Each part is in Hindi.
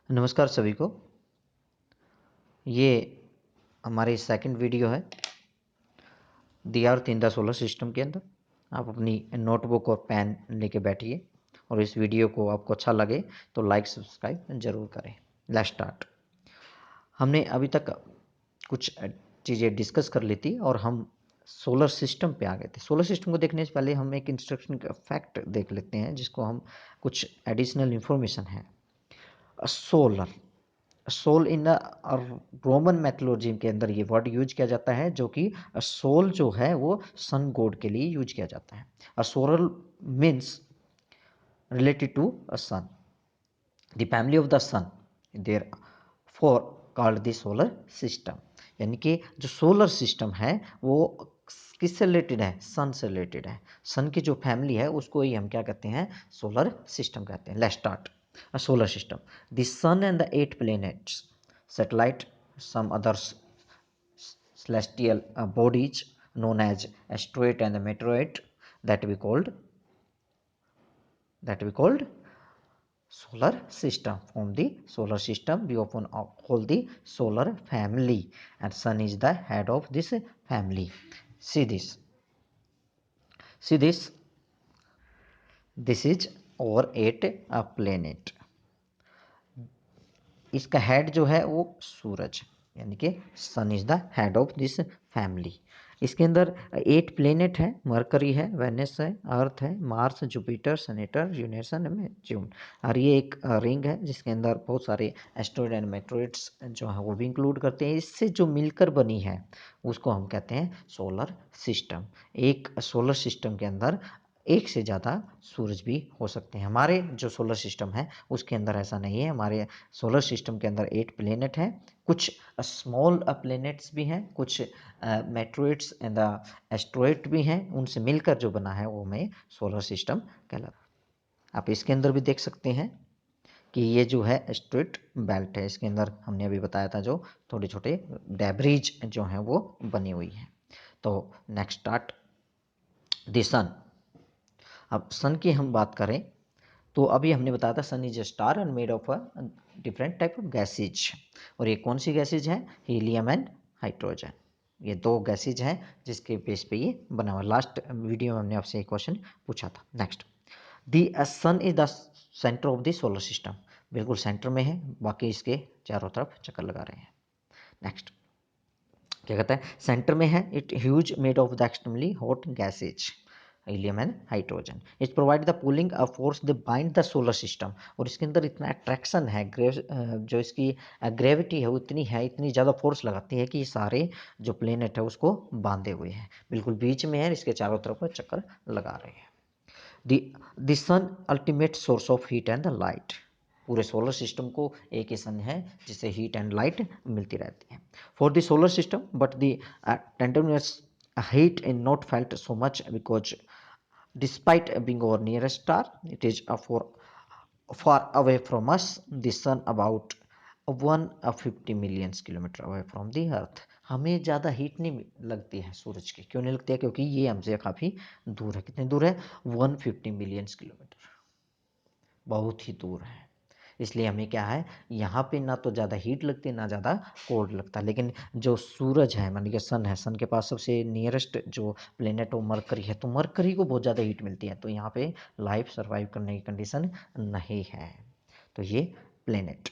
नमस्कार सभी को। ये हमारी सेकंड वीडियो है दी अर्थ इन द सोलर सिस्टम के अंदर। आप अपनी नोटबुक और पेन लेके बैठिए और इस वीडियो को आपको अच्छा लगे तो लाइक सब्सक्राइब जरूर करें। Let's start. हमने अभी तक कुछ चीज़ें डिस्कस कर ली थी और हम सोलर सिस्टम पे आ गए थे। सोलर सिस्टम को देखने से पहले हम एक इंस्ट्रक्शन का फैक्ट देख लेते हैं जिसको हम कुछ एडिशनल इंफॉर्मेशन है। Solar Sol in Roman mythology के अंदर ये वर्ड यूज किया जाता है जो कि सोल जो है वो सन गॉड के लिए यूज किया जाता है। Solar means related to sun, the family of the sun, therefore called the solar system. यानी कि जो सोलर सिस्टम है वो किससे रिलेटेड है? सन से रिलेटेड है। सन की जो फैमिली है उसको ही हम क्या कहते हैं? सोलर सिस्टम कहते हैं। Let's start. A solar system. The sun and the 8 planets, satellite, some other celestial bodies known as asteroid and meteoroid that we called solar system. From the solar system we often call the solar family, and sun is the head of this family. See this. See this. This is our 8 planet. इसका हेड जो है वो सूरज, यानी कि sun is the head of this family. इसके अंदर 8 प्लेनेट है। मरकरी है, वेनस है, अर्थ है, मार्स, जुपिटर, सनेटर, यूरेनस में जून। और ये एक रिंग है जिसके अंदर बहुत सारे एस्ट्रॉइड एंड मेट्रॉइड्स जो है वो भी इंक्लूड करते हैं। इससे जो मिलकर बनी है उसको हम कहते हैं सोलर सिस्टम। एक सोलर सिस्टम के अंदर एक से ज़्यादा सूरज भी हो सकते हैं। हमारे जो सोलर सिस्टम है उसके अंदर ऐसा नहीं है। हमारे सोलर सिस्टम के अंदर 8 प्लेनेट हैं। कुछ स्मॉल प्लेनेट्स भी हैं, कुछ मेट्रोइड्स एंड एस्ट्रॉइड भी हैं। उनसे मिलकर जो बना है वो हमें सोलर सिस्टम कहलाता है। आप इसके अंदर भी देख सकते हैं कि ये जो है एस्ट्रॉइड बेल्ट है। इसके अंदर हमने अभी बताया था जो थोड़े छोटे डेब्रिज जो हैं वो बनी हुई है। तो नेक्स्ट स्टार्ट द सन। अब सन की हम बात करें तो अभी हमने बताया था sun is a star and made of a different type of gases. और ये कौन सी गैसेज है? Helium and hydrogen. ये दो गैसेज हैं जिसके बेस पे ये बना हुआ। लास्ट वीडियो में हमने आपसे एक क्वेश्चन पूछा था। Next, the sun is the centre of the solar system. बिल्कुल सेंटर में है, बाकी इसके चारों तरफ चक्कर लगा रहे हैं। नेक्स्ट क्या कहता है? सेंटर में है। It huge made of the extremely hot gases helium and hydrogen. It provide the pulling force the bind the solar system. और इसके अंदर इतना अट्रैक्शन है, जो इसकी ग्रेविटी है वो इतनी है, इतनी ज़्यादा फोर्स लगाती है कि ये सारे जो प्लेनेट है उसको बांधे हुए हैं। बिल्कुल बीच में है, इसके चारों तरफ चक्कर लगा रहे हैं। The sun ultimate source of heat and the light. पूरे सोलर सिस्टम को एक ही सन है जिससे हीट एंड लाइट मिलती रहती है। For the solar system but the tremendous heat is not felt so much because despite being our nearest star, it is far away from us. The sun about 150 million kilometre away from the earth. हमें ज़्यादा हीट नहीं लगती है सूरज की। क्यों नहीं लगती है? क्योंकि ये हमसे काफ़ी दूर है। कितनी दूर है? 150 मिलियन किलोमीटर, बहुत ही दूर है। इसलिए हमें क्या है, यहाँ पे ना तो ज़्यादा हीट लगती है ना ज़्यादा कोल्ड लगता है। लेकिन जो सूरज है, मान लीजिए सन है, सन के पास सबसे नियरेस्ट जो प्लेनेट वो मरकरी है, तो मरकरी को बहुत ज़्यादा हीट मिलती है, तो यहाँ पे लाइफ सर्वाइव करने की कंडीशन नहीं है। तो ये प्लेनेट।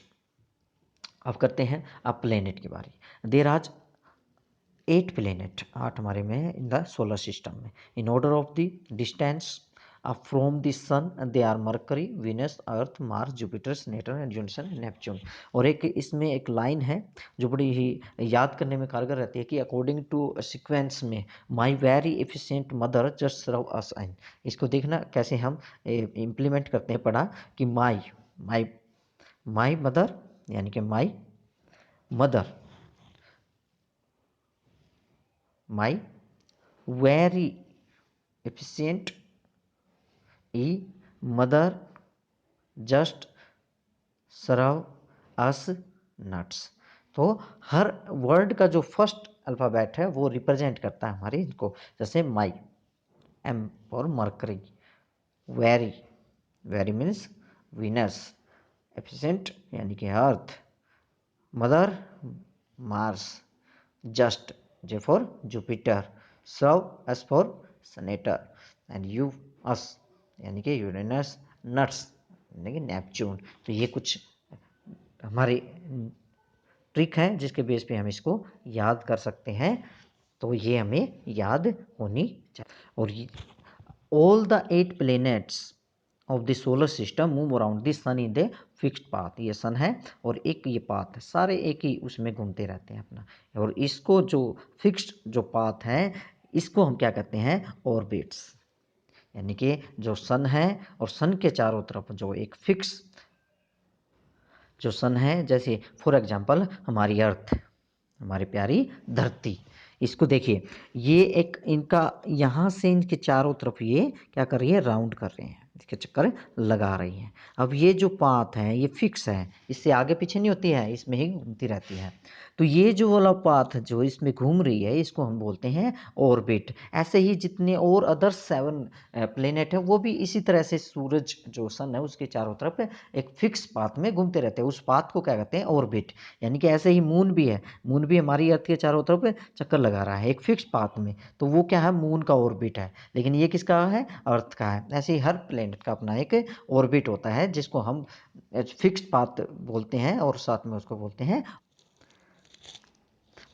अब करते हैं अब प्लेनेट की बारी। देर आज 8 प्लेनेट, 8 हमारे में है इन द सोलर सिस्टम में। In order of the distance from the sun they are Mercury, Venus, Earth, Mars, Jupiter, Saturn and Uranus, Neptune. और एक इसमें एक लाइन है जो बड़ी ही याद करने में कारगर रहती है कि अकॉर्डिंग टू सीक्वेंस में my very efficient mother just serve us in. इसको देखना कैसे हम इम्प्लीमेंट करते हैं। पढ़ा कि माई माई माई मदर, यानी कि my mother, my very efficient E mother just serve us nuts. तो हर वर्ड का जो फर्स्ट अल्फ़ाबेट है वो रिप्रेजेंट करता है हमारे इनको। जैसे my, M for Mercury, very, very means Venus, efficient यानी कि earth, mother Mars, just J for Jupiter, serve S for Saturn, and U us यानी कि यूरेनस, नट्स यानी कि नेपच्यून। तो ये कुछ हमारी ट्रिक है जिसके बेस पे हम इसको याद कर सकते हैं, तो ये हमें याद होनी चाहिए। और all the 8 planets of the solar system move around the sun in the fixed path. ये सन है और एक ये पाथ है, सारे एक ही उसमें घूमते रहते हैं अपना। और इसको जो फिक्स्ड जो पाथ है इसको हम क्या कहते हैं, ऑर्बिट्स। यानी कि जो सन है और सन के चारों तरफ जो एक फिक्स जो सन है, जैसे फॉर एग्जांपल हमारी अर्थ, हमारी प्यारी धरती, इसको देखिए, ये एक इनका यहाँ से इनके चारों तरफ ये क्या कर रही है, राउंड कर रहे हैं, इसके चक्कर लगा रही हैं। अब ये जो पाथ है ये फिक्स है, इससे आगे पीछे नहीं होती है, इसमें ही घूमती रहती है। तो ये जो वाला पाथ जो इसमें घूम रही है इसको हम बोलते हैं ऑर्बिट। ऐसे ही जितने और अदर 7 प्लेनेट है वो भी इसी तरह से सूरज जो सन है उसके चारों तरफ एक फिक्स पाथ में घूमते रहते हैं, उस पाथ को क्या कहते हैं, ऑर्बिट। यानी कि ऐसे ही मून भी है, मून भी हमारी अर्थ के चारों तरफ चक्कर लगा रहा है एक फिक्स पाथ में, तो वो क्या है, मून का ऑर्बिट है। लेकिन ये किसका है, अर्थ का है। ऐसे ही हर प्लेनेट का अपना एक ऑर्बिट होता है जिसको हम फिक्स्ड पाथ बोलते हैं और साथ में उसको बोलते हैं।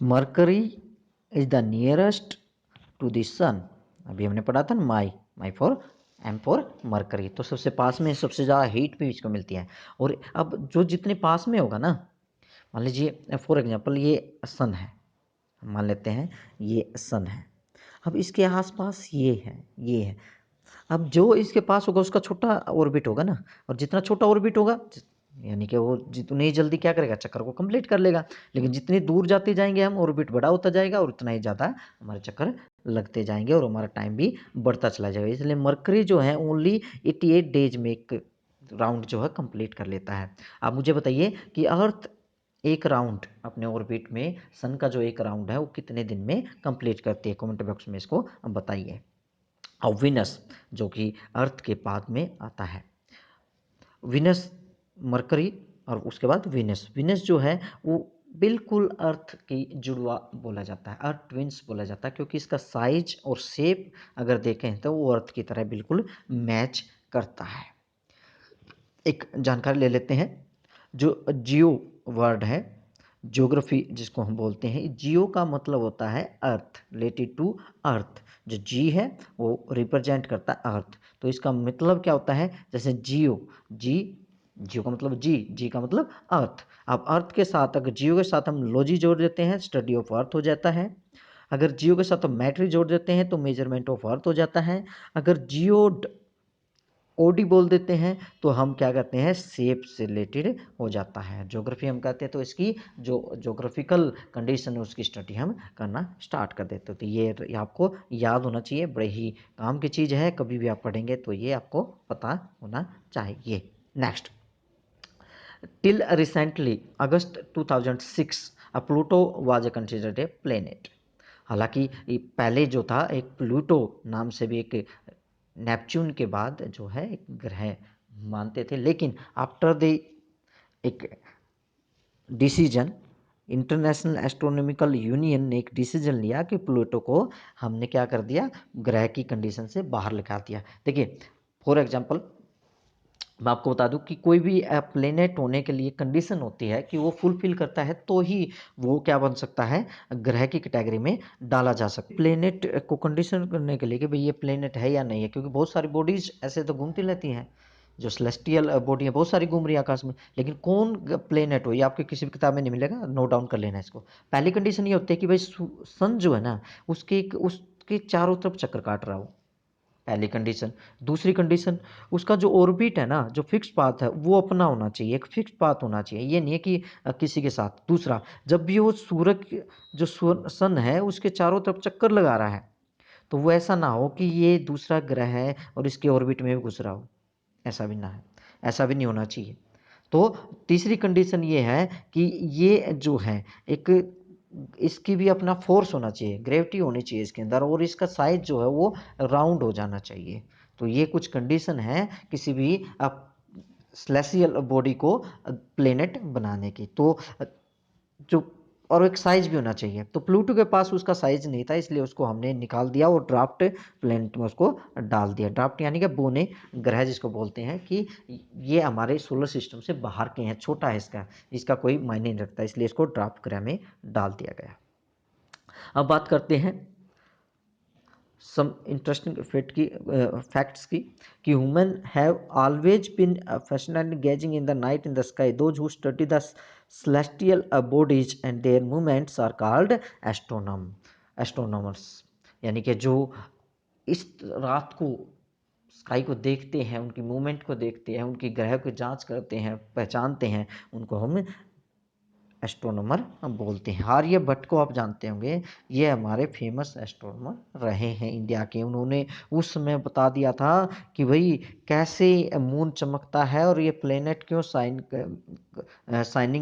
Mercury is the nearest to the sun. अभी हमने पढ़ा था ना, my for M for Mercury, तो सबसे पास में सबसे ज़्यादा हीट भी इसको मिलती है। और अब जो जितने पास में होगा ना, मान लीजिए फॉर एग्जांपल ये सन है, मान लेते हैं ये सन है, अब इसके आसपास ये है। अब जो इसके पास होगा उसका छोटा ऑर्बिट होगा ना, और जितना छोटा ऑर्बिट होगा यानी कि वो जितनी ही जल्दी क्या करेगा, चक्कर को कंप्लीट कर लेगा। लेकिन जितनी दूर जाते जाएंगे हम, ऑर्बिट बड़ा होता जाएगा और उतना ही ज़्यादा हमारे चक्कर लगते जाएंगे और हमारा टाइम भी बढ़ता चला जाएगा। इसलिए मरकरी जो है ओनली 88 डेज में एक राउंड जो है कंप्लीट कर लेता है। आप मुझे बताइए कि अर्थ एक राउंड अपने ऑर्बिट में सन का जो एक राउंड है वो कितने दिन में कंप्लीट करती है, कमेंट बॉक्स में इसको बताइए। और विनस जो कि अर्थ के बाद में आता है, विनस, मरकरी और उसके बाद विनस। विनस जो है वो बिल्कुल अर्थ की जुड़वा बोला जाता है, अर्थ ट्विंस बोला जाता है, क्योंकि इसका साइज और शेप अगर देखें तो वो अर्थ की तरह बिल्कुल मैच करता है। एक जानकारी ले लेते हैं, जो जियो वर्ड है, ज्योग्राफी जिसको हम बोलते हैं, जियो का मतलब होता है अर्थ, रिलेटेड टू अर्थ। जो जी है वो रिप्रेजेंट करता है अर्थ, तो इसका मतलब क्या होता है, जैसे जियो, जी, जियो का मतलब जी का मतलब अर्थ। अब अर्थ के साथ अगर जियो के साथ हम लॉजी जोड़ देते हैं, स्टडी ऑफ अर्थ हो जाता है। अगर जियो के साथ हम मैट्री जोड़ देते हैं तो मेजरमेंट ऑफ अर्थ हो जाता है। अगर जियो ओडी बोल देते हैं तो हम क्या कहते हैं, शेप से रिलेटेड हो जाता है, ज्योग्राफी हम कहते हैं। तो इसकी जो ज्योग्राफिकल कंडीशन है उसकी स्टडी हम करना स्टार्ट कर देते हैं। तो ये आपको याद होना चाहिए, बड़े ही काम की चीज़ है, कभी भी आप पढ़ेंगे तो ये आपको पता होना चाहिए। Next, till recently August 2006 Pluto was considered a planet. हालांकि पहले जो था एक प्लूटो नाम से भी एक नेपच्यून के बाद जो है एक ग्रह मानते थे, लेकिन आफ्टर द एक डिसीजन, इंटरनेशनल एस्ट्रोनॉमिकल यूनियन ने एक डिसीजन लिया कि प्लूटो को हमने क्या कर दिया, ग्रह की कंडीशन से बाहर लगा दिया। देखिए फॉर एग्जांपल मैं आपको बता दूं कि कोई भी प्लेनेट होने के लिए कंडीशन होती है कि वो फुलफिल करता है तो ही वो क्या बन सकता है, ग्रह की कैटेगरी में डाला जा सकता है। प्लेनेट को कंडीशन करने के लिए कि भाई ये प्लेनेट है या नहीं है, क्योंकि बहुत सारी बॉडीज ऐसे तो घूमती रहती हैं, जो सेलेस्टियल बॉडी है बहुत सारी घूम रही है आकाश में, लेकिन कौन प्लेनेट हो ये आपके किसी भी किताब में नहीं मिलेगा, नोट डाउन कर लेना इसको। पहली कंडीशन ये होती है कि भाई सन जो है ना उसके चारों तरफ चक्कर काट रहा हो, पहली कंडीशन। दूसरी कंडीशन, उसका जो ऑर्बिट है ना, जो फिक्स पाथ है वो अपना होना चाहिए, एक फिक्स पाथ होना चाहिए, ये नहीं है कि किसी के साथ। दूसरा, जब भी वो सूरज जो सन है उसके चारों तरफ चक्कर लगा रहा है तो वो ऐसा ना हो कि ये दूसरा ग्रह है और इसके ऑर्बिट में भी घुस रहा हो, ऐसा भी ना है, ऐसा भी नहीं होना चाहिए। तो तीसरी कंडीशन ये है कि ये जो है एक इसकी भी अपना फोर्स होना चाहिए, ग्रेविटी होनी चाहिए इसके अंदर, और इसका साइज जो है वो राउंड हो जाना चाहिए। तो ये कुछ कंडीशन है किसी भी सेलेस्टियल बॉडी को प्लेनेट बनाने की। तो जो और एक साइज भी होना चाहिए। तो प्लूटो के पास उसका साइज नहीं था, इसलिए उसको हमने निकाल दिया और ड्राफ्ट प्लेनेट में उसको डाल दिया। ड्राफ्ट यानी कि बोने ग्रह जिसको बोलते हैं कि ये हमारे सोलर सिस्टम से बाहर के हैं, छोटा है इसका कोई मायने नहीं रखता, इसलिए इसको ड्राफ्ट ग्रह में डाल दिया गया। अब बात करते हैं सम इंटरेस्टिंग फैक्ट्स की कि human have always been fascinated gazing in the night in the sky. Those who study the celestial bodies and their movements are called astronomers. यानी कि जो इस रात को स्काई को देखते हैं, उनकी मूवमेंट को देखते हैं, उनकी ग्रह की जांच करते हैं, पहचानते हैं, उनको हम एस्ट्रोनॉमर हम बोलते हैं। आर्यभट्ट को आप जानते होंगे, ये हमारे फेमस एस्ट्रोनॉमर रहे हैं इंडिया के। उन्होंने उस समय बता दिया था कि भाई कैसे मून चमकता है और ये प्लेनेट क्यों शाइनिंग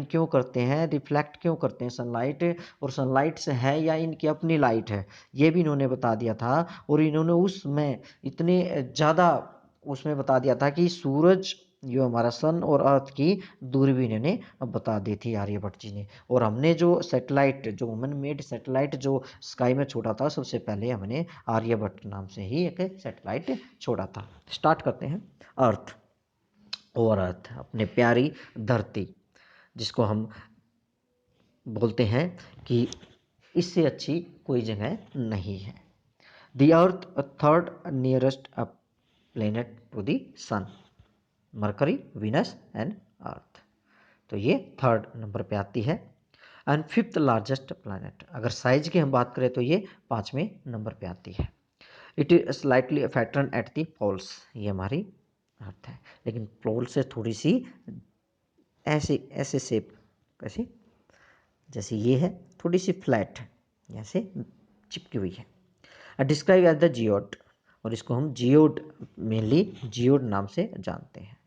क्यों करते हैं, रिफ्लेक्ट क्यों करते हैं सनलाइट, और सनलाइट से है या इनकी अपनी लाइट है, ये भी इन्होंने बता दिया था। और इन्होंने उसमें इतने ज़्यादा उसमें बता दिया था कि सूरज जो हमारा सन और अर्थ की दूरी भी इन्होंने बता दी थी आर्यभट्ट जी ने। और हमने जो सैटेलाइट, जो वुमन मेड सैटेलाइट जो स्काई में छोड़ा था, सबसे पहले हमने आर्यभट्ट नाम से ही एक सैटेलाइट छोड़ा था। स्टार्ट करते हैं। अर्थ, और अर्थ अपने प्यारी धरती, जिसको हम बोलते हैं कि इससे अच्छी कोई जगह नहीं है। The Earth third nearest planet to the sun, Mercury, Venus and Earth. तो ये थर्ड नंबर पे आती है। एंड फिफ्थ लार्जेस्ट प्लैनेट, अगर साइज की हम बात करें तो ये पाँचवें नंबर पे आती है। इट इज स्लाइटली फैटर्न एट दी पोल्स, ये हमारी अर्थ है, लेकिन पोल से थोड़ी सी ऐसे ऐसे शेप, कैसी, जैसे ये है, थोड़ी सी फ्लैट है, ऐसे चिपकी हुई है। डिस्क्राइब एज द जियोड, और इसको हम जियोड, मेनली जियोड नाम से जानते हैं।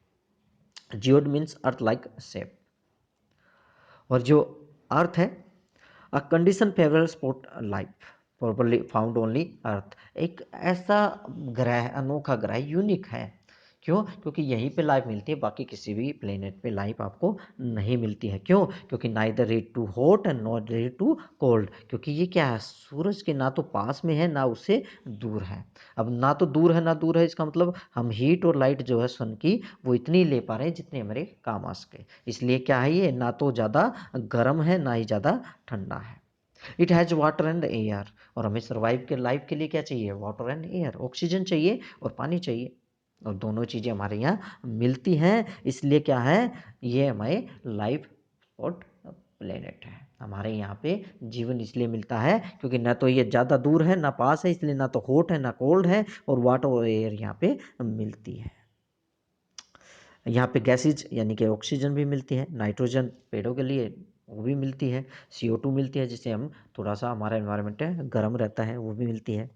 Geoid means earth like shape. और जो अर्थ है, a condition favourable spot life properly found only earth, एक ऐसा ग्रह, अनोखा ग्रह, यूनिक है। क्यों? क्योंकि यहीं पे लाइफ मिलती है, बाकी किसी भी प्लेनेट पे लाइफ आपको नहीं मिलती है। क्यों? क्योंकि neither it too hot and not it too cold, क्योंकि ये क्या है, सूरज के ना तो पास में है ना उससे दूर है। अब ना तो दूर है ना दूर है, इसका मतलब हम हीट और लाइट जो है सन की, वो इतनी ले पा रहे हैं जितने हमारे काम आ सके। इसलिए क्या है, ये ना तो ज़्यादा गर्म है ना ही ज़्यादा ठंडा है। It has water and air, और हमें सर्वाइव के लाइफ के लिए क्या चाहिए, वाटर एंड एयर, ऑक्सीजन चाहिए और पानी चाहिए, और दोनों चीज़ें हमारे यहाँ मिलती हैं। इसलिए क्या है, ये हमारे लाइफ स्पॉट प्लेनेट है। हमारे यहाँ पे जीवन इसलिए मिलता है क्योंकि ना तो ये ज़्यादा दूर है ना पास है, इसलिए ना तो हॉट है ना कोल्ड है, और वाटर और एयर यहाँ पे मिलती है। यहाँ पे गैसेज यानी कि ऑक्सीजन भी मिलती है, नाइट्रोजन पेड़ों के लिए वो भी मिलती है, CO2 मिलती है, जिससे हम थोड़ा सा हमारा एनवायरनमेंट है गर्म रहता है, वो भी मिलती है।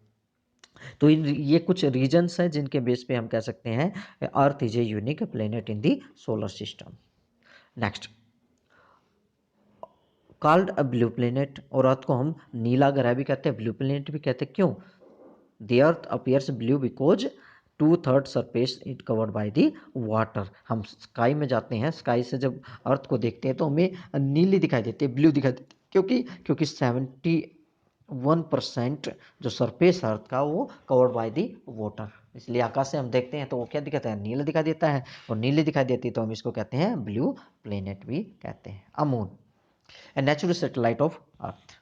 तो ये कुछ रीजन्स हैं जिनके बेस पे हम कह सकते हैं earth is a unique planet in the solar system. Next, called a blue planet, और अर्थ को हम नीला ग्रह भी कहते हैं, ब्लू प्लेनेट भी कहते हैं। क्यों? The earth appears blue because 2/3 surface it covered by the water. हम स्काई में जाते हैं, स्काई से जब अर्थ को देखते हैं तो हमें नीली दिखाई देती है, ब्लू दिखाई देती है। क्योंकि 71% जो सरफेस अर्थ का वो कवर्ड बाय द वाटर। इसलिए आकाश से हम देखते हैं तो वो क्या दिखाता है, नीला दिखाई देता है, और नीली दिखाई देती है तो हम इसको कहते हैं ब्लू प्लेनेट भी कहते हैं। A moon, a natural satellite of earth,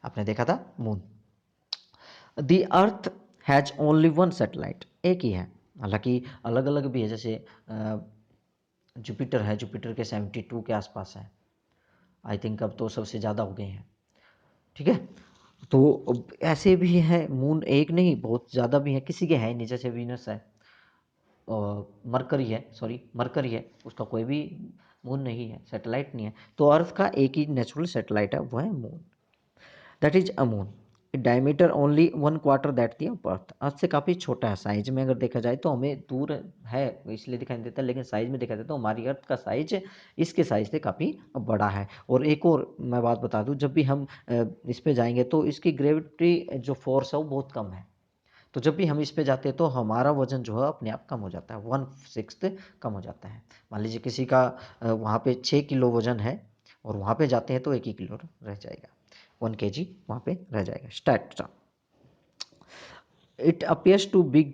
आपने देखा था moon. The earth has only one satellite, एक ही है, हालांकि अलग अलग भी है, जैसे जुपिटर है, जुपिटर के 72 के आसपास है, आई थिंक अब तो सबसे ज़्यादा हो गए हैं। ठीक है, तो ऐसे भी है, मून एक नहीं बहुत ज़्यादा भी है, किसी के है नहीं, जैसे वीनस है, मरकरी है, सॉरी मरकरी है, उसका कोई भी मून नहीं है, सैटेलाइट नहीं है। तो अर्थ का एक ही नेचुरल सैटेलाइट है, वो है moon, that is a moon. Diameter only 1/4 that the of earth, earth से काफ़ी छोटा है साइज में, अगर देखा जाए तो हमें दूर है इसलिए दिखाई देता है, लेकिन साइज में देखा जाए तो हमारी अर्थ का साइज इसके साइज से काफ़ी बड़ा है। और एक और मैं बात बता दूं, जब भी हम इस पे जाएंगे तो इसकी ग्रेविटी जो फोर्स है वो बहुत कम है, तो जब भी हम इस पे जाते हैं तो हमारा वजन जो है अपने आप कम हो जाता है, 1/6 कम हो जाता है। मान लीजिए किसी का वहाँ पे 6 किलो वजन है और वहाँ पे जाते हैं तो 1 ही किलो रह जाएगा, 1 kg वहाँ पे रह जाएगा। Stat it appears too big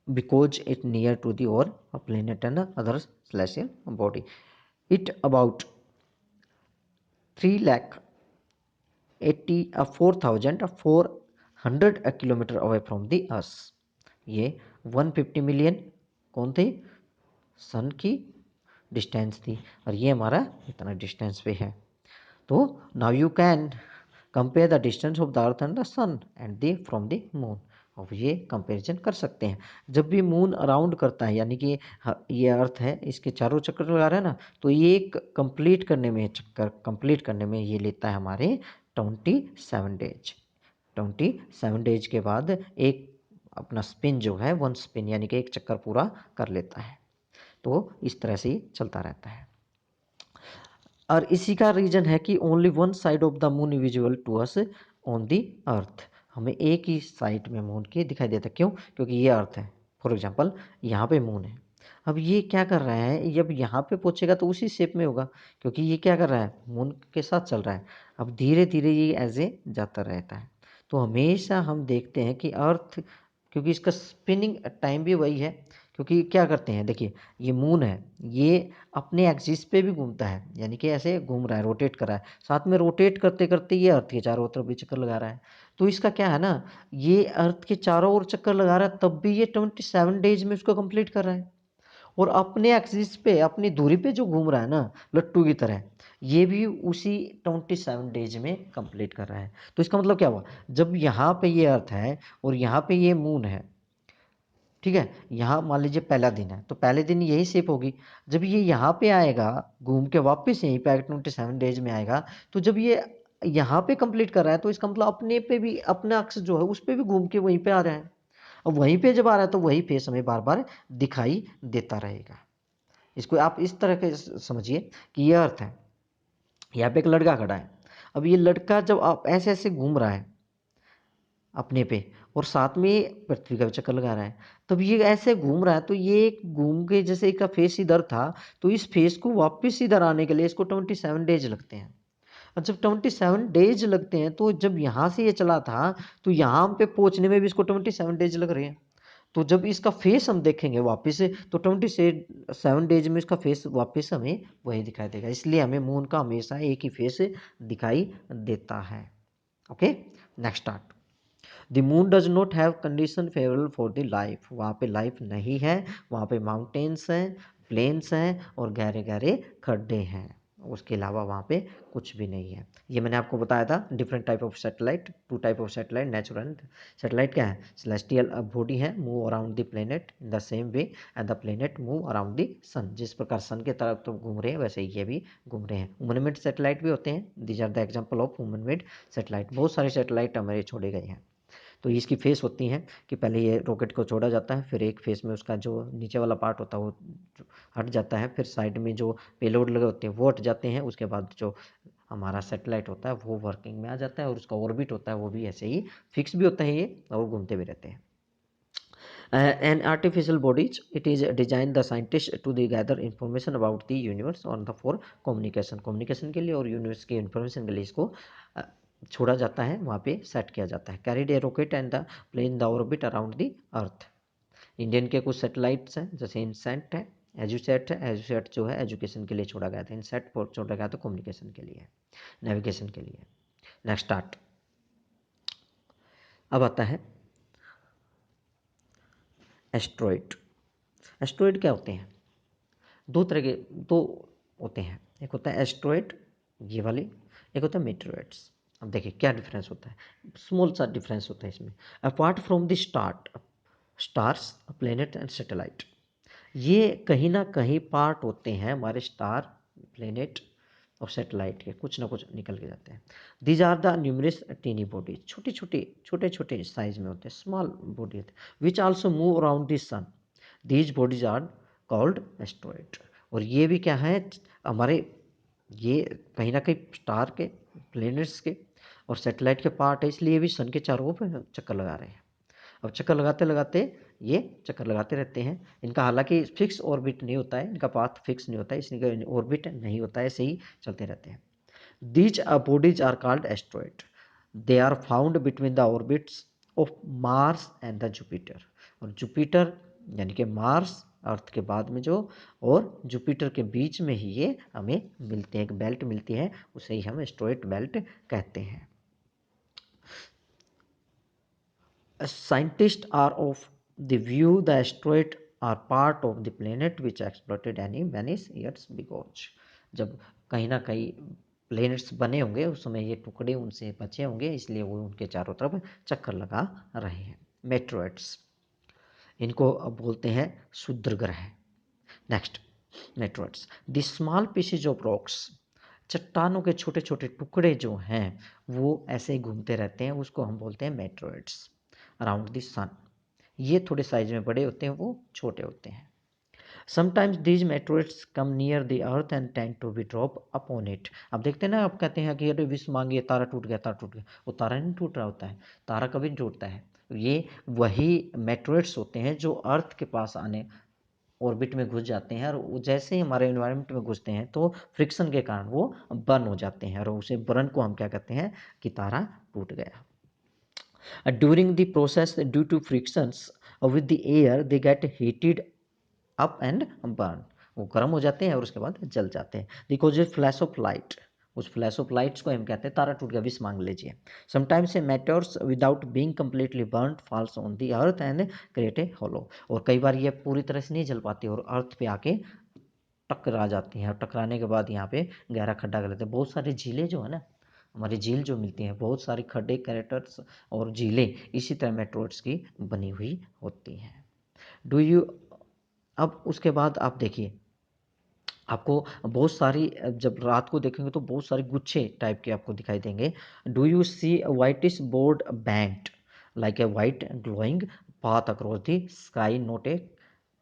because it near to the or a planet and other celestial body. It about 3 lakh 4,400 kilometre away from the earth. ये 150 मिलियन कौन थे, सन की डिस्टेंस थी, और ये हमारा इतना डिस्टेंस पे है। तो now you can compare the distance of the earth and the sun and the from the moon. अब ये कंपैरिजन कर सकते हैं। जब भी मून अराउंड करता है, यानी कि ये अर्थ है, इसके चारों चक्कर लगा रहा है ना, तो ये कंप्लीट करने में, चक्कर कंप्लीट करने में ये लेता है हमारे 27 डेज। 27 डेज के बाद एक अपना स्पिन जो है, 1 स्पिन यानी कि एक चक्कर पूरा कर लेता है। तो इस तरह से ही चलता रहता है। और इसी का रीजन है कि only one side of the moon visual to us on the earth. हमें एक ही साइड में मून के दिखाई देता है। क्यों? क्योंकि ये अर्थ है। फॉर एग्जांपल यहाँ पे मून है। अब ये क्या कर रहा है, जब यहाँ पे पहुँचेगा तो उसी शेप में होगा, क्योंकि ये क्या कर रहा है, मून के साथ चल रहा है। अब धीरे धीरे ये ऐसे जाता रहता है। तो हमेशा हम देखते हैं कि अर्थ, क्योंकि इसका स्पिनिंग टाइम भी वही है, क्योंकि क्या करते हैं, देखिए ये मून है, ये अपने एक्सिस पे भी घूमता है, यानी कि ऐसे घूम रहा है, रोटेट कर रहा है, साथ में रोटेट करते करते ये अर्थ के चारों तरफ भी चक्कर लगा रहा है। तो इसका क्या है ना, ये अर्थ के चारों ओर चक्कर लगा रहा है, तब भी ये 27 डेज में उसको कंप्लीट कर रहा है। और अपने एक्सिस पे, अपनी दूरी पे जो घूम रहा है ना, लट्टू की तरह, ये भी उसी 27 डेज में कंप्लीट कर रहा है। तो इसका मतलब क्या हुआ, जब यहाँ पे ये अर्थ है और यहाँ पे ये मून है, ठीक है, यहाँ मान लीजिए पहला दिन है, तो पहले दिन यही शेप होगी। जब ये यहाँ पे आएगा, घूम के वापस यहीं पे 27 डेज में आएगा, तो जब ये यहाँ पे कंप्लीट कर रहा है, तो इसका मतलब अपने पे भी, अपना अक्ष जो है उस पे भी घूम के वहीं पे आ रहा है। अब वहीं पे जब आ रहा है तो वही फेस हमें बार बार दिखाई देता रहेगा। इसको आप इस तरह के समझिए कि ये अर्थ है, यहाँ पे एक लड़का खड़ा है। अब ये लड़का जब आप ऐसे ऐसे घूम रहा है अपने पे, और साथ में पृथ्वी का भी चक्कर लगा रहा है, तब ये ऐसे घूम रहा है, तो ये घूम के, जैसे इसका फेस इधर था, तो इस फेस को वापस इधर आने के लिए इसको 27 डेज लगते हैं। और जब 27 डेज लगते हैं, तो जब यहाँ से ये चला था, तो यहाँ पे पहुँचने में भी इसको 27 डेज लग रहे हैं। तो जब इसका फेस हम देखेंगे वापस से, तो 27 डेज में इसका फेस वापस हमें वही दिखाई देगा। इसलिए हमें मून का हमेशा एक ही फेस दिखाई देता है। Okay, next start. The moon does not have condition favourable for the life. वहाँ पे लाइफ नहीं है, वहाँ पे माउंटेन्स हैं, प्लेन्स हैं और गहरे गहरे खड्डे हैं। उसके अलावा वहाँ पे कुछ भी नहीं है। ये मैंने आपको बताया था different type of satellite, 2 type of satellite, natural satellite क्या है, सेलेस्टियल बॉडी है, move around the planet in the same way and the planet move around the sun. जिस प्रकार सन के तरफ तो घूम रहे हैं, वैसे ही ये भी घूम रहे हैं। वुमन मेड सैटेलाइट भी होते हैं, these are the example of woman made satellite. बहुत सारे सैटेलाइट हमारे छोड़े गए हैं। तो इसकी फेस होती हैं कि पहले ये रॉकेट को छोड़ा जाता है, फिर एक फेस में उसका जो नीचे वाला पार्ट होता है वो हट जाता है, फिर साइड में जो पेलोड लगे होते हैं वो हट जाते हैं। उसके बाद जो हमारा सैटेलाइट होता है वो वर्किंग में आ जाता है, और उसका ऑर्बिट होता है वो भी ऐसे ही फिक्स भी होता है ये, और घूमते भी रहते हैं। An artificial bodies, it is designed the scientists to the gather information about the universe on the for communication के लिए और यूनिवर्स के इंफॉर्मेशन के लिए इसको छोड़ा जाता है, वहाँ पे सेट किया जाता है। Carried a rocket and the plane the orbit around the Earth. Indian के कुछ सैटेलाइट्स हैं, जैसे इनसैट है, एजुसेट है। एजुसेट जो है एजुकेशन के लिए छोड़ा गया था, इनसैट छोड़ा गया था कम्युनिकेशन के लिए, नेविगेशन के लिए। Next start. अब आता है एस्ट्रॉइड। एस्ट्रॉइड क्या होते हैं, दो तरह के, दो होते हैं। एक होता है एस्ट्रॉइड, ये वाली, एक होता है मेटेरॉइड्स। अब देखिए क्या डिफरेंस होता है, स्मॉल सा डिफरेंस होता है इसमें। Apart from the stars, planet and satellite, ये कहीं ना कहीं पार्ट होते हैं हमारे स्टार, प्लेनेट और सैटेलाइट के, कुछ ना कुछ निकल के जाते हैं। These are the numerous tiny body, छोटे छोटे साइज में होते हैं, स्मॉल बॉडी होते हैं, which also move around the sun. These bodies are called asteroid. और ये भी क्या है हमारे, ये कहीं ना कहीं स्टार के, प्लेनेट्स के और सैटेलाइट के पार्ट है, इसलिए भी सन के चारों ओर चक्कर लगा रहे हैं। अब चक्कर लगाते लगाते ये चक्कर लगाते रहते हैं। इनका हालांकि फिक्स ऑर्बिट नहीं होता है, इनका पाथ फिक्स नहीं होता है, इसलिए ऑर्बिट नहीं होता है, ऐसे ही चलते रहते हैं। These bodies are called asteroid. They are found between the orbits of Mars and the Jupiter. और जुपिटर यानी कि मार्स अर्थ के बाद में जो, और जुपिटर के बीच में ही ये हमें मिलते हैं, एक बेल्ट मिलती है, उसे ही हम एस्ट्रॉइड बेल्ट कहते हैं। Scientists are of the view the asteroid are part of the planet which exploded many years ago. जब कहीं ना कहीं प्लैनेट्स बने होंगे उस समय ये टुकड़े उनसे बचे होंगे, इसलिए वो उनके चारों तरफ चक्कर लगा रहे हैं। मेट्रोइड्स, इनको अब बोलते हैं क्षुद्र ग्रह। Next, meteoroids the small pieces of rocks, चट्टानों के छोटे छोटे टुकड़े जो हैं वो ऐसे ही घूमते रहते हैं, उसको हम बोलते हैं मेट्रोइड्स अराउंड द सन। ये थोड़े साइज में बड़े होते हैं, वो छोटे होते हैं। Sometimes these meteoroids come near the earth and tend to be drop upon it. अब देखते हैं ना, आप कहते हैं कि अरे विश मांगिए तारा टूट गया, तारा टूट गया, वो तारा नहीं टूट रहा होता है, तारा कभी नहीं टूटता है। ये वही मेट्रोइड्स होते हैं जो अर्थ के पास आने ऑर्बिट में घुस जाते हैं, और जैसे ही हमारे एनवायरनमेंट में घुसते हैं तो फ्रिक्शन के कारण वो बर्न हो जाते हैं, और उसे बर्न को हम क्या कहते हैं कि तारा टूट गया। During the process due to frictions with the air they get heated up and burn, वो गर्म हो जाते हैं और उसके बाद जल जाते हैं। बिकॉज ये फ्लैश ऑफ लाइट, उस फ्लैश ऑफ लाइट्स को हम कहते हैं तारा टूट गया, विश मांग लीजिए। Sometimes a matters without being completely burned falls on the earth and create a hollow, और कई बार ये पूरी तरह से नहीं जल पाती और अर्थ पे आके टकरा जाती हैं, और टकराने के बाद यहाँ पे गहरा खड्डा कर लेते हैं। बहुत सारी झीलें जो है ना, हमारी झील जो मिलती हैं, बहुत सारी खड्डे कैरेटर्स और झीलें इसी तरह मेट्रोइड्स की बनी हुई होती हैं। डू यू, अब उसके बाद आप देखिए, आपको बहुत सारी जब रात को देखेंगे तो बहुत सारे गुच्छे टाइप के आपको दिखाई देंगे। Do you see a whitish board band like a white glowing path across the sky, not a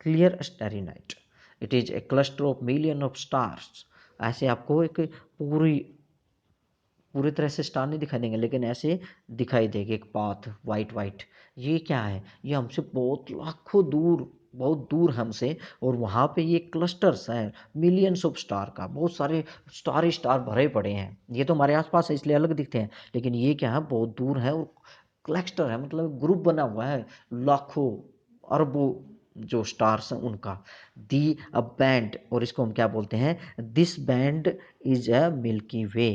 clear starry night, it is a cluster of million of stars. ऐसे आपको एक पूरी पूरी तरह से स्टार नहीं दिखाई देंगे, लेकिन ऐसे दिखाई देंगे एक पाथ वाइट वाइट। ये क्या है, ये हमसे बहुत लाखों दूर, बहुत दूर हमसे, और वहाँ पे ये क्लस्टर्स हैं मिलियंस ऑफ स्टार का, बहुत सारे स्टार ही स्टार भरे पड़े हैं। ये तो हमारे आसपास है इसलिए अलग दिखते हैं, लेकिन ये क्या है, बहुत दूर है, और क्लस्टर है, मतलब ग्रुप बना हुआ है लाखों अरबों जो स्टार्स हैं उनका। दी अ बैंड, और इसको हम क्या बोलते हैं, this band is a Milky Way,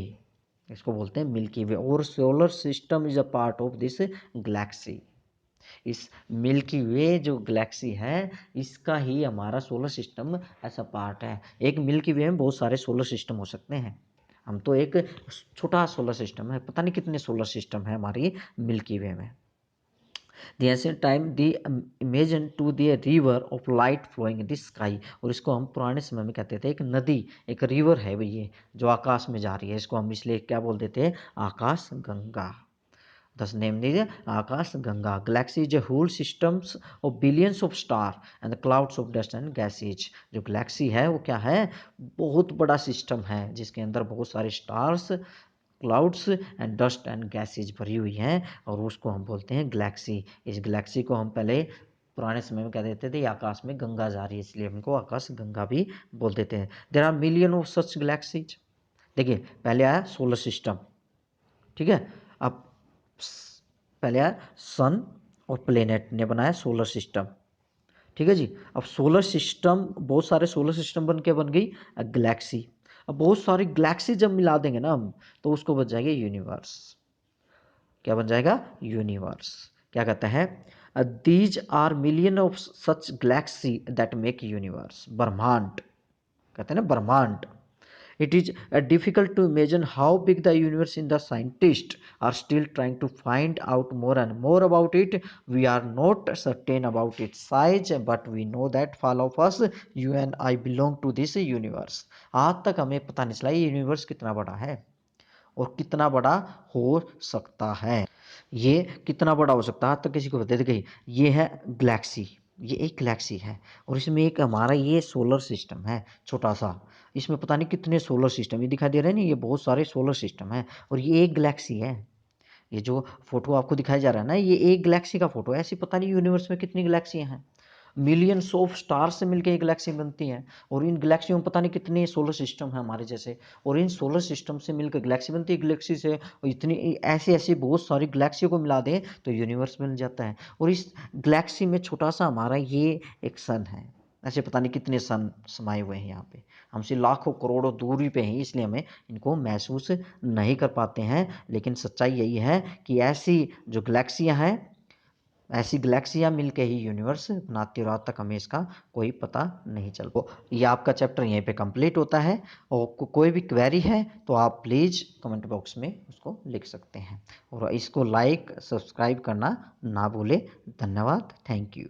इसको बोलते हैं मिल्की वे, और solar system is a part of this galaxy. इस मिल्की वे जो गैलेक्सी है इसका ही हमारा सोलर सिस्टम ऐसा पार्ट है। एक मिल्की वे में बहुत सारे सोलर सिस्टम हो सकते हैं, हम तो एक छोटा सोलर सिस्टम है, पता नहीं कितने सोलर सिस्टम है हमारी मिल्की वे में। The ancient time the imagine to the river of light flowing in the sky, और इसको हम पुराने समय में कहते थे एक नदी, एक रिवर है भाई ये जो आकाश में जा रही है, इसको हम इसलिए क्या बोलते थे, Akash Ganga. Thus named is Akash Ganga. Galaxy is a whole systems of billions of star and clouds of dust and gases. जो गैलेक्सी है वो क्या है, बहुत बड़ा सिस्टम है जिसके अंदर बहुत सारे stars, clouds and dust and gases भरी हुई हैं, और उसको हम बोलते हैं गैलेक्सी। इस गैलेक्सी को हम पहले पुराने समय में कह देते थे आकाश में गंगा जा रही है, इसलिए हमको आकाश गंगा भी बोल देते हैं। There are million of such galaxies. देखिए पहले आया सोलर सिस्टम, ठीक है, अब पहले आया सन और प्लेनेट ने बनाया सोलर सिस्टम, ठीक है जी। अब सोलर सिस्टम, बहुत सारे सोलर सिस्टम बन के बन गई गैलेक्सी। अब बहुत सारी गैलेक्सी जब मिला देंगे ना हम, तो उसको बन जाएगा यूनिवर्स। क्या बन जाएगा, यूनिवर्स। क्या कहता है, these are million of such galaxy that make universe, ब्रह्मांड कहते हैं ना, ब्रह्मांड। It is difficult to imagine how big the universe is. The scientists are still trying to find out more and more about it. We are not certain about its size, but we know that all of us, you and I, belong to this universe. आज तक हमें पता नहीं चला ये यूनिवर्स कितना बड़ा है और कितना बड़ा हो सकता है। ये कितना बड़ा हो सकता है आज तक किसी को बता देगी। ये है गैलेक्सी, ये एक गैलेक्सी है, और इसमें एक हमारा ये सोलर सिस्टम है छोटा सा, इसमें पता नहीं कितने सोलर सिस्टम ये दिखाई दे रहे हैं ना, ये बहुत सारे सोलर सिस्टम है, और ये एक गैलेक्सी है। ये जो फ़ोटो आपको दिखाया जा रहा है ना, ये एक गैलेक्सी का फ़ोटो है। ऐसी पता नहीं यूनिवर्स में कितनी गैलेक्सियाँ हैं। मिलियंस ऑफ स्टार से मिलके एक गैलेक्सी बनती है, और इन गैलेक्सियों में पता नहीं कितने सोलर सिस्टम है हमारे जैसे, और इन सोलर सिस्टम से मिलकर गैलेक्सी बनती है। गैलेक्सी से इतनी ऐसी ऐसी बहुत सारी गैलेक्सियों को मिला दें तो यूनिवर्स बन जाता है, और इस गैलेक्सी में छोटा सा हमारा ये एक सन है। ऐसे पता नहीं कितने सन समाये हुए हैं यहाँ पे, हमसे लाखों करोड़ों दूरी पे हैं, इसलिए हमें इनको महसूस नहीं कर पाते हैं। लेकिन सच्चाई यही है कि ऐसी जो गैलेक्सियाँ हैं, ऐसी गैलेक्सियाँ मिलके ही यूनिवर्स बनाती है, और आज तक हमें इसका कोई पता नहीं चल पाया। ये आपका चैप्टर यहीं पे कंप्लीट होता है, और कोई भी क्वेरी है तो आप प्लीज़ कमेंट बॉक्स में उसको लिख सकते हैं, और इसको लाइक सब्सक्राइब करना ना भूलें। धन्यवाद, थैंक यू।